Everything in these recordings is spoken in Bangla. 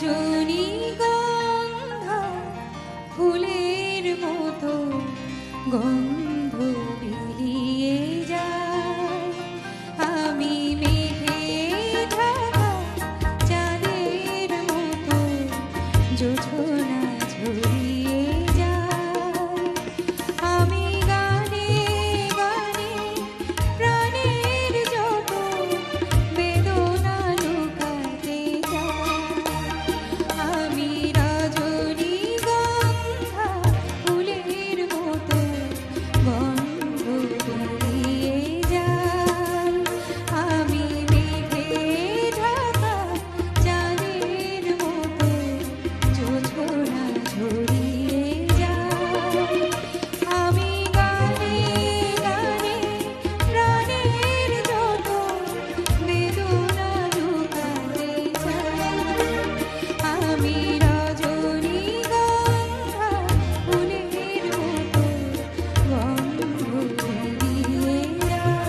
রজনীগন্ধা ফুলের মতো গন্ধ বেরিয়ে যায়। আমি মেঘে ঢাকা চাঁদের মতো জোছনা ঝরিয়ে যায়। আমি গানে গানে প্রাণের যত বেদনা লুকাতে চাই। আমি রজনীগন্ধা ফুলের মতো গন্ধ বেরিয়ে যায়। আমি মেঘে ঢাকা চাঁদের মতো জোছনা ঝরিয়ে যায়। আমি গানে গানে প্রাণের যত বেদনা লুকাতে চাই। আমি রজনীগন্ধা ফুলের মতো গন্ধ বেরিয়ে যায়।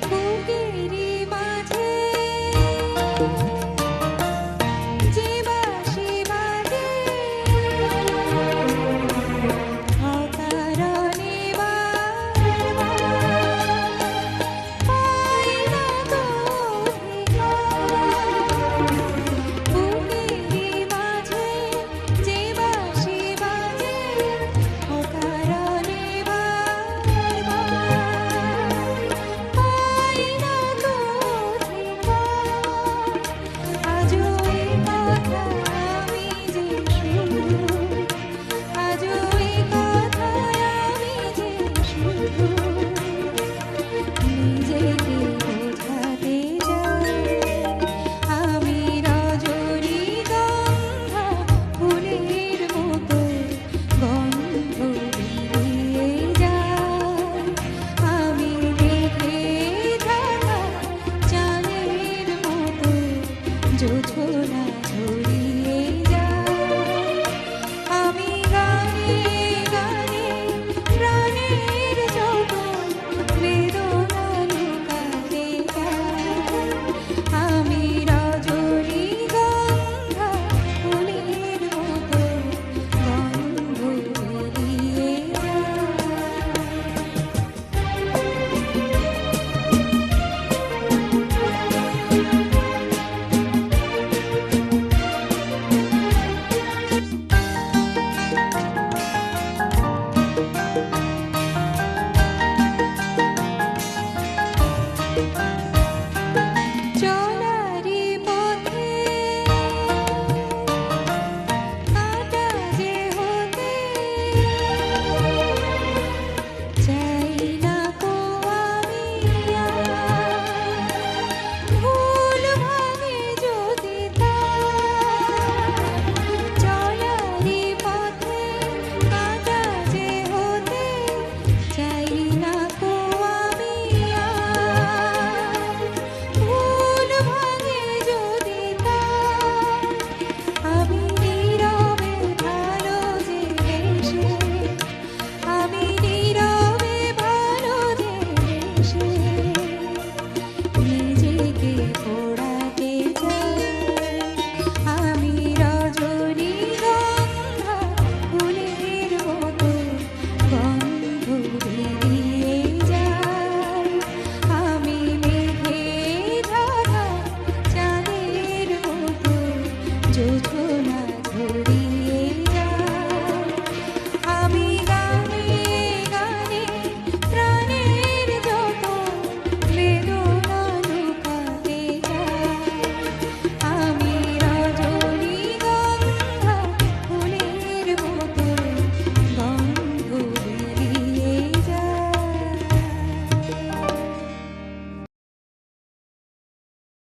বুকেরই মাঝে যে বাঁশি বাজে অকারণে বারবার পাই না তো ঠিকানা। বুকেরই মাঝে যে বাঁশি বাজে অকারণে বারবার পাই না তো ঠিকানা। আজও এই কথা আমি যে শুধু, আজও এই কথা আমি যে শুধু নিজেকে বোঝাতে চাই। আমি রজনীগন্ধা ফুলের মতো গন্ধ বেরিয়ে যায়। আমি মেঘে ঢাকা চাঁদের মতো জোছনা ঝরিয়ে যায়। আমি গানে গানে প্রাণের যত বেদনা লুকাতে চাই। আমি রজনীগন্ধা ফুলের মতো গন্ধ বেরিয়ে যায়।